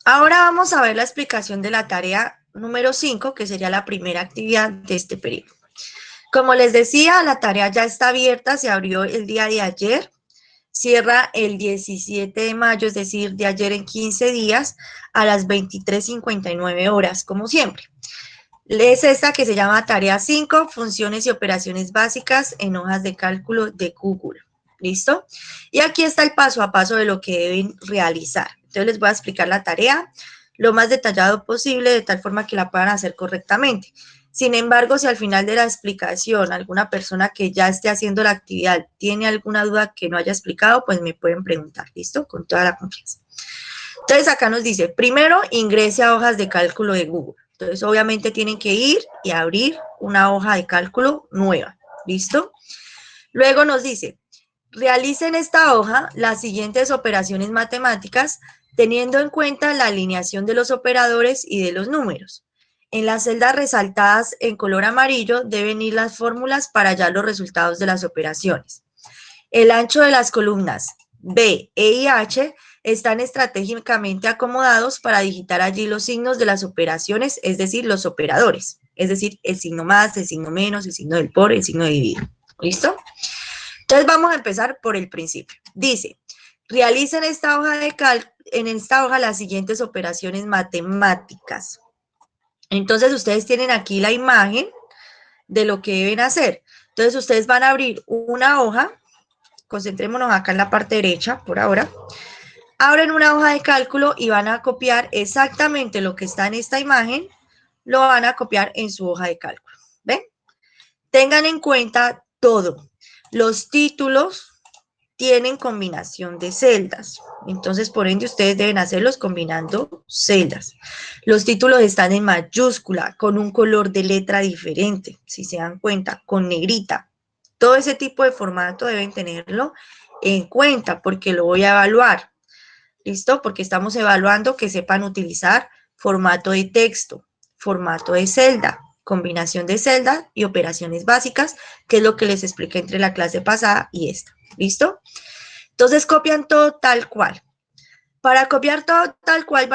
Ahora vamos a ver la explicación de la tarea número 5, que sería la primera actividad de este periodo. Como les decía, la tarea ya está abierta, se abrió el día de ayer, cierra el 17 de mayo, es decir, de ayer en 15 días, a las 23:59 horas, como siempre. Es esta que se llama tarea 5, funciones y operaciones básicas en hojas de cálculo de Google. ¿Listo? Y aquí está el paso a paso de lo que deben realizar. Entonces les voy a explicar la tarea lo más detallado posible, de tal forma que la puedan hacer correctamente. Sin embargo, si al final de la explicación alguna persona que ya esté haciendo la actividad tiene alguna duda que no haya explicado, pues me pueden preguntar, ¿listo? Con toda la confianza. Entonces acá nos dice, primero ingrese a hojas de cálculo de Google. Entonces obviamente tienen que ir y abrir una hoja de cálculo nueva, ¿listo? Luego nos dice, realice en esta hoja las siguientes operaciones matemáticas teniendo en cuenta la alineación de los operadores y de los números. En las celdas resaltadas en color amarillo deben ir las fórmulas para hallar los resultados de las operaciones. El ancho de las columnas B, E y H están estratégicamente acomodados para digitar allí los signos de las operaciones, es decir, los operadores, es decir, el signo más, el signo menos, el signo del por, el signo de dividir. ¿Listo? Entonces vamos a empezar por el principio. Dice, realicen en esta hoja las siguientes operaciones matemáticas. Entonces ustedes tienen aquí la imagen de lo que deben hacer. Entonces ustedes van a abrir una hoja, concentrémonos acá en la parte derecha por ahora. Abren una hoja de cálculo y van a copiar exactamente lo que está en esta imagen, lo van a copiar en su hoja de cálculo. ¿Ven? Tengan en cuenta todo. Los títulos tienen combinación de celdas. Entonces, por ende, ustedes deben hacerlos combinando celdas. Los títulos están en mayúscula, con un color de letra diferente, si se dan cuenta, con negrita. Todo ese tipo de formato deben tenerlo en cuenta porque lo voy a evaluar. ¿Listo? Porque estamos evaluando que sepan utilizar formato de texto, formato de celda, combinación de celda y operaciones básicas, que es lo que les expliqué entre la clase pasada y esta. ¿Listo? Entonces copian todo tal cual. Para copiar todo tal cual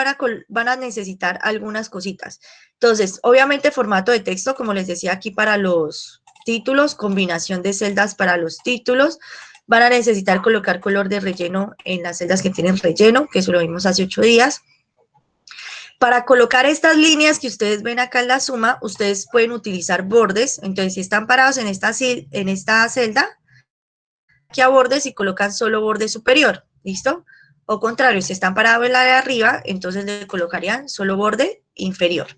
van a necesitar algunas cositas. Entonces, obviamente formato de texto, como les decía aquí para los títulos, combinación de celdas para los títulos. Van a necesitar colocar color de relleno en las celdas que tienen relleno, que eso lo vimos hace 8 días. Para colocar estas líneas que ustedes ven acá en la suma, ustedes pueden utilizar bordes. Entonces, si están parados en esta celda, aquí a bordes y colocan solo borde superior, ¿listo? O contrario, si están parados en la de arriba, entonces le colocarían solo borde inferior.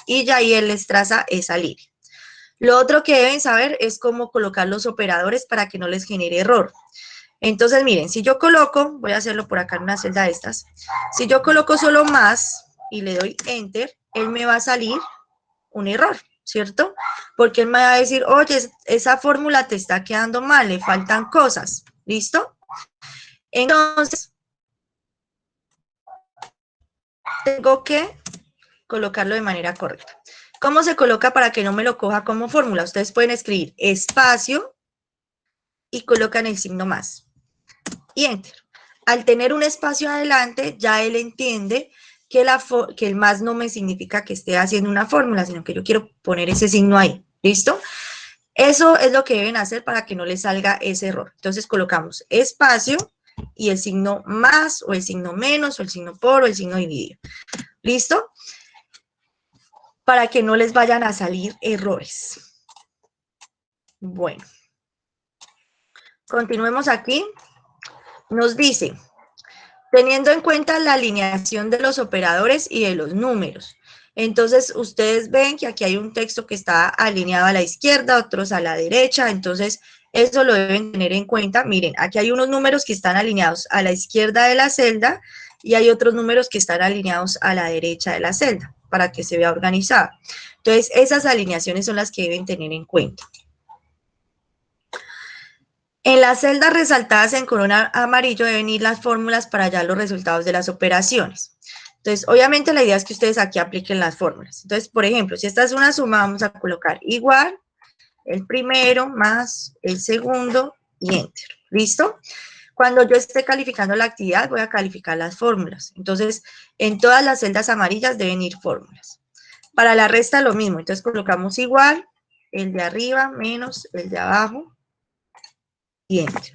Y ya ahí él les traza esa línea. Lo otro que deben saber es cómo colocar los operadores para que no les genere error. Entonces, miren, si yo coloco, voy a hacerlo por acá en una celda de estas, si yo coloco solo más y le doy Enter, él me va a salir un error, ¿cierto? Porque él me va a decir, oye, esa fórmula te está quedando mal, le faltan cosas, ¿listo? Entonces, tengo que colocarlo de manera correcta. ¿Cómo se coloca para que no me lo coja como fórmula? Ustedes pueden escribir espacio y colocan el signo más y Enter. Al tener un espacio adelante, ya él entiende que el más no me significa que esté haciendo una fórmula, sino que yo quiero poner ese signo ahí, ¿listo? Eso es lo que deben hacer para que no les salga ese error. Entonces colocamos espacio y el signo más, o el signo menos, o el signo por, o el signo dividido. ¿Listo? Para que no les vayan a salir errores. Bueno. Continuemos aquí. Nos dice, teniendo en cuenta la alineación de los operadores y de los números. Entonces, ustedes ven que aquí hay un texto que está alineado a la izquierda, otros a la derecha, entonces eso lo deben tener en cuenta. Miren, aquí hay unos números que están alineados a la izquierda de la celda y hay otros números que están alineados a la derecha de la celda, para que se vea organizado. Entonces, esas alineaciones son las que deben tener en cuenta. En las celdas resaltadas en color amarillo deben ir las fórmulas para hallar los resultados de las operaciones. Entonces, obviamente la idea es que ustedes aquí apliquen las fórmulas. Entonces, por ejemplo, si esta es una suma, vamos a colocar igual el primero más el segundo y Enter. ¿Listo? Cuando yo esté calificando la actividad, voy a calificar las fórmulas. Entonces, en todas las celdas amarillas deben ir fórmulas. Para la resta, lo mismo. Entonces, colocamos igual, el de arriba menos el de abajo y enter.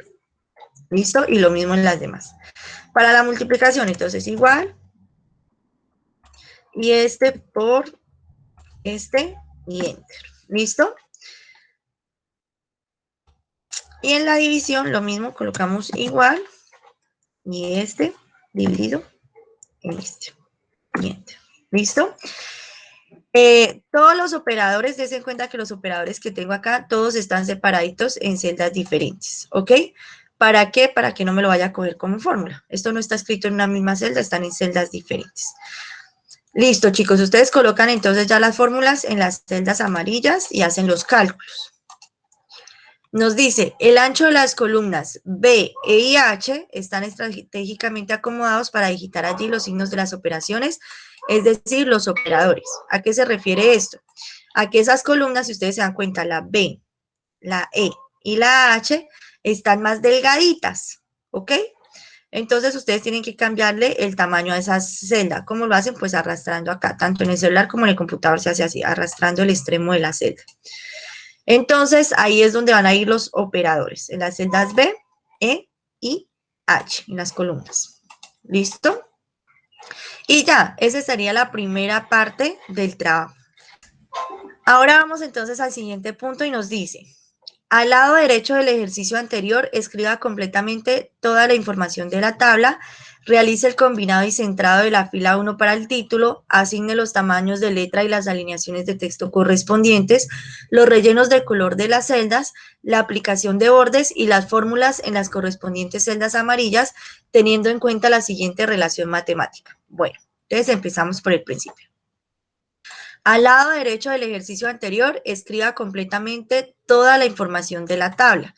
¿Listo? Y lo mismo en las demás. Para la multiplicación, entonces, igual. Y este por este y enter. ¿Listo? Y en la división, lo mismo, colocamos igual. Y este dividido en este. Y enter. ¿Listo? Todos los operadores, dense en cuenta que los operadores que tengo acá, todos están separaditos en celdas diferentes, ¿ok? ¿Para qué? Para que no me lo vaya a coger como fórmula. Esto no está escrito en una misma celda, están en celdas diferentes. Listo, chicos, ustedes colocan entonces ya las fórmulas en las celdas amarillas y hacen los cálculos. Nos dice, el ancho de las columnas B, E y H están estratégicamente acomodados para digitar allí los signos de las operaciones, es decir, los operadores. ¿A qué se refiere esto? A que esas columnas, si ustedes se dan cuenta, la B, la E y la H están más delgaditas, ¿ok? Entonces, ustedes tienen que cambiarle el tamaño a esa celda. ¿Cómo lo hacen? Pues arrastrando acá, tanto en el celular como en el computador se hace así, arrastrando el extremo de la celda. Entonces, ahí es donde van a ir los operadores, en las celdas B, E y H, en las columnas. ¿Listo? Y ya, esa sería la primera parte del trabajo. Ahora vamos entonces al siguiente punto y nos dice, al lado derecho del ejercicio anterior, escriba completamente toda la información de la tabla, realice el combinado y centrado de la fila 1 para el título, asigne los tamaños de letra y las alineaciones de texto correspondientes, los rellenos de color de las celdas, la aplicación de bordes y las fórmulas en las correspondientes celdas amarillas, teniendo en cuenta la siguiente relación matemática. Bueno, entonces empezamos por el principio. Al lado derecho del ejercicio anterior, escriba completamente toda la información de la tabla.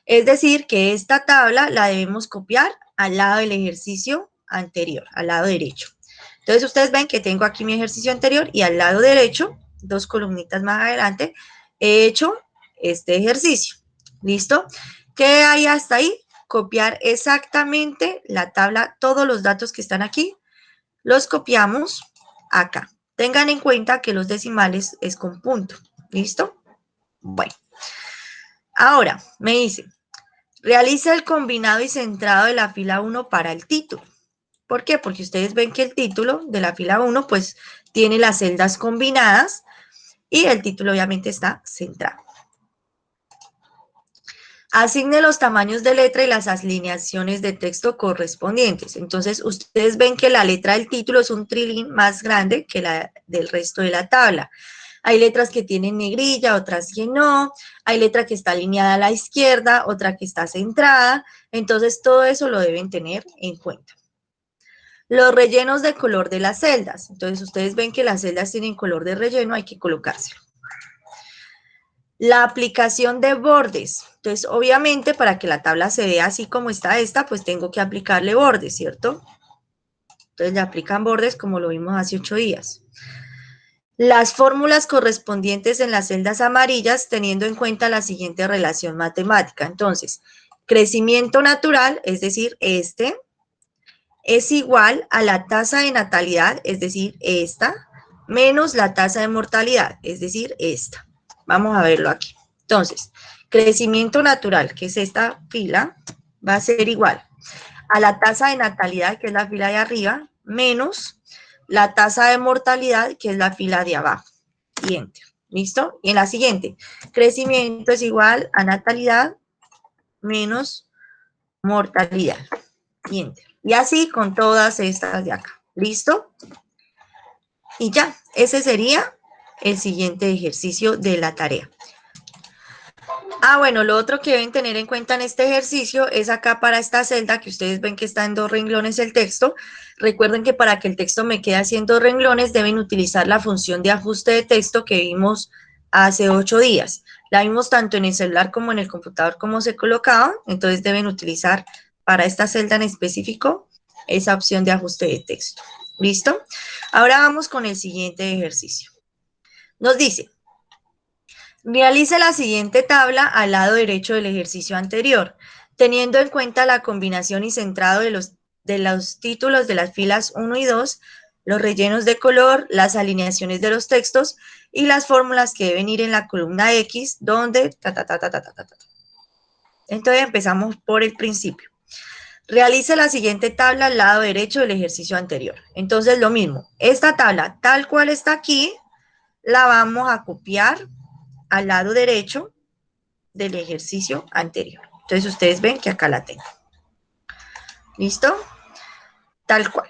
Es decir, que esta tabla la debemos copiar al lado del ejercicio anterior, al lado derecho. Entonces, ustedes ven que tengo aquí mi ejercicio anterior y al lado derecho, dos columnitas más adelante, he hecho este ejercicio. ¿Listo? ¿Qué hay hasta ahí? Copiar exactamente la tabla, todos los datos que están aquí, los copiamos acá. Tengan en cuenta que los decimales es con punto. ¿Listo? Bueno. Ahora, me dice, realiza el combinado y centrado de la fila 1 para el título. ¿Por qué? Porque ustedes ven que el título de la fila 1, pues, tiene las celdas combinadas y el título obviamente está centrado. Asigne los tamaños de letra y las alineaciones de texto correspondientes. Entonces, ustedes ven que la letra del título es un trilín más grande que la del resto de la tabla. Hay letras que tienen negrilla, otras que no. Hay letra que está alineada a la izquierda, otra que está centrada. Entonces, todo eso lo deben tener en cuenta. Los rellenos de color de las celdas. Entonces, ustedes ven que las celdas tienen color de relleno, hay que colocárselo. La aplicación de bordes. Entonces, obviamente, para que la tabla se vea así como está esta, pues tengo que aplicarle bordes, ¿cierto? Entonces, le aplican bordes como lo vimos hace 8 días. Las fórmulas correspondientes en las celdas amarillas, teniendo en cuenta la siguiente relación matemática. Entonces, crecimiento natural, es decir, este, es igual a la tasa de natalidad, es decir, esta, menos la tasa de mortalidad, es decir, esta. Vamos a verlo aquí. Entonces, crecimiento natural, que es esta fila, va a ser igual a la tasa de natalidad, que es la fila de arriba, menos la tasa de mortalidad, que es la fila de abajo. Y enter. ¿Listo? Y en la siguiente, crecimiento es igual a natalidad menos mortalidad. Y enter. Y así con todas estas de acá. ¿Listo? Y ya, ese sería el siguiente ejercicio de la tarea. Ah, bueno, lo otro que deben tener en cuenta en este ejercicio es acá para esta celda que ustedes ven que está en 2 renglones el texto. Recuerden que para que el texto me quede así en 2 renglones deben utilizar la función de ajuste de texto que vimos hace 8 días. La vimos tanto en el celular como en el computador como se colocaba, entonces deben utilizar para esta celda en específico esa opción de ajuste de texto. ¿Listo? Ahora vamos con el siguiente ejercicio. Nos dice, realice la siguiente tabla al lado derecho del ejercicio anterior. Teniendo en cuenta la combinación y centrado de los títulos de las filas 1 y 2, los rellenos de color, las alineaciones de los textos y las fórmulas que deben ir en la columna X, donde Entonces empezamos por el principio. Realice la siguiente tabla al lado derecho del ejercicio anterior. Entonces lo mismo, esta tabla tal cual está aquí, la vamos a copiar al lado derecho del ejercicio anterior. Entonces ustedes ven que acá la tengo. ¿Listo? Tal cual.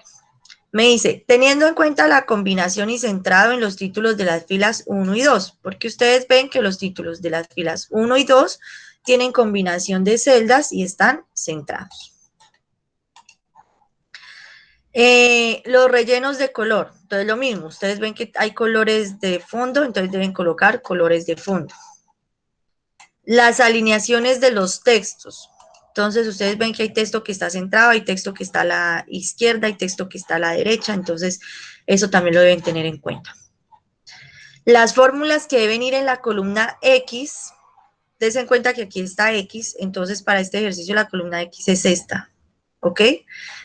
Me dice, teniendo en cuenta la combinación y centrado en los títulos de las filas 1 y 2, porque ustedes ven que los títulos de las filas 1 y 2 tienen combinación de celdas y están centrados. Los rellenos de color, entonces lo mismo, ustedes ven que hay colores de fondo, entonces deben colocar colores de fondo. Las alineaciones de los textos, entonces ustedes ven que hay texto que está centrado, hay texto que está a la izquierda, hay texto que está a la derecha, entonces eso también lo deben tener en cuenta. Las fórmulas que deben ir en la columna X, dense en cuenta que aquí está X, entonces para este ejercicio la columna X es esta, ¿ok?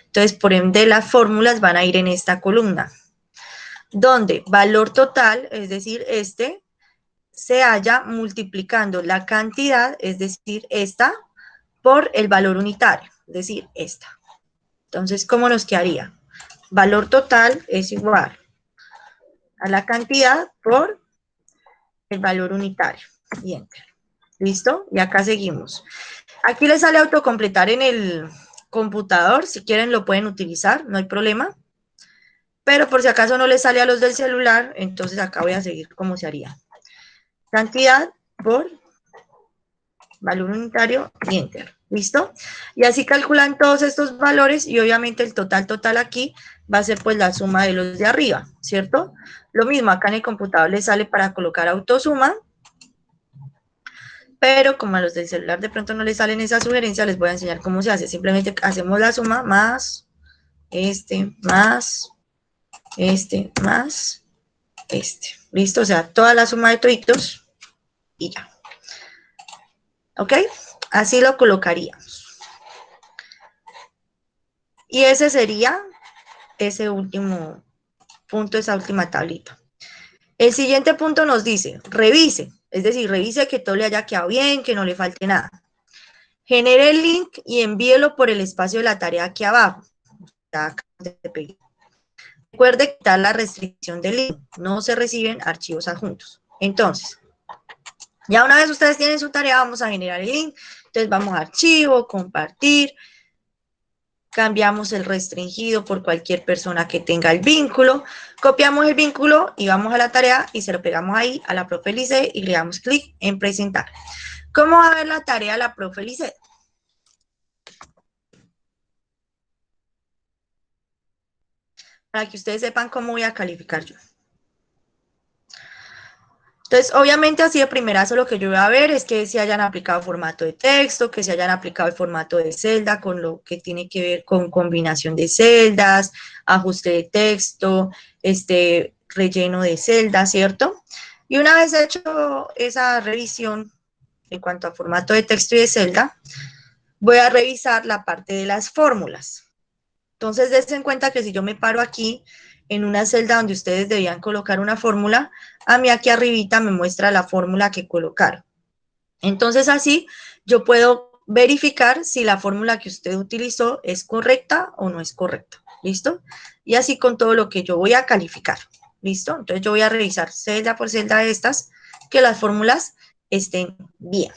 Entonces, por ende, las fórmulas van a ir en esta columna, donde valor total, es decir, se halla multiplicando la cantidad, es decir, esta, por el valor unitario, es decir, esta. Entonces, ¿cómo nos quedaría? Valor total es igual a la cantidad por el valor unitario. Y enter. ¿Listo? Y acá seguimos. Aquí les sale autocompletar en el computador, si quieren lo pueden utilizar, no hay problema. Pero por si acaso no les sale a los del celular, entonces acá voy a seguir como se haría. Cantidad por valor unitario y enter. ¿Listo? Y así calculan todos estos valores y obviamente el total aquí va a ser pues la suma de los de arriba, ¿cierto? Lo mismo, acá en el computador les sale para colocar autosuma, pero como a los del celular de pronto no les salen esa sugerencia, les voy a enseñar cómo se hace. Simplemente hacemos la suma más más más ¿Listo? O sea, toda la suma de toditos y ya. ¿Ok? Así lo colocaríamos. Y ese sería ese último punto, esa última tablita. El siguiente punto nos dice, revise, es decir, revise que todo le haya quedado bien, que no le falte nada. Genere el link y envíelo por el espacio de la tarea aquí abajo. Recuerde quitar la restricción del link, no se reciben archivos adjuntos. Entonces, ya una vez ustedes tienen su tarea, vamos a generar el link. Entonces vamos a archivo, compartir, cambiamos el restringido por cualquier persona que tenga el vínculo, copiamos el vínculo y vamos a la tarea y se lo pegamos ahí a la profe Lice y le damos clic en presentar. ¿Cómo va a ver la tarea la profe Lice? Para que ustedes sepan cómo voy a calificar yo. Entonces, obviamente, así de primerazo lo que yo voy a ver es que se hayan aplicado formato de texto, que se hayan aplicado el formato de celda con lo que tiene que ver con combinación de celdas, ajuste de texto, relleno de celdas, ¿cierto? Y una vez hecho esa revisión en cuanto a formato de texto y de celda, voy a revisar la parte de las fórmulas. Entonces, dense en cuenta que si yo me paro aquí en una celda donde ustedes debían colocar una fórmula, a mí aquí arribita me muestra la fórmula que colocaron. Entonces, así yo puedo verificar si la fórmula que usted utilizó es correcta o no es correcta. ¿Listo? Y así con todo lo que yo voy a calificar. ¿Listo? Entonces, yo voy a revisar celda por celda de estas, que las fórmulas estén bien.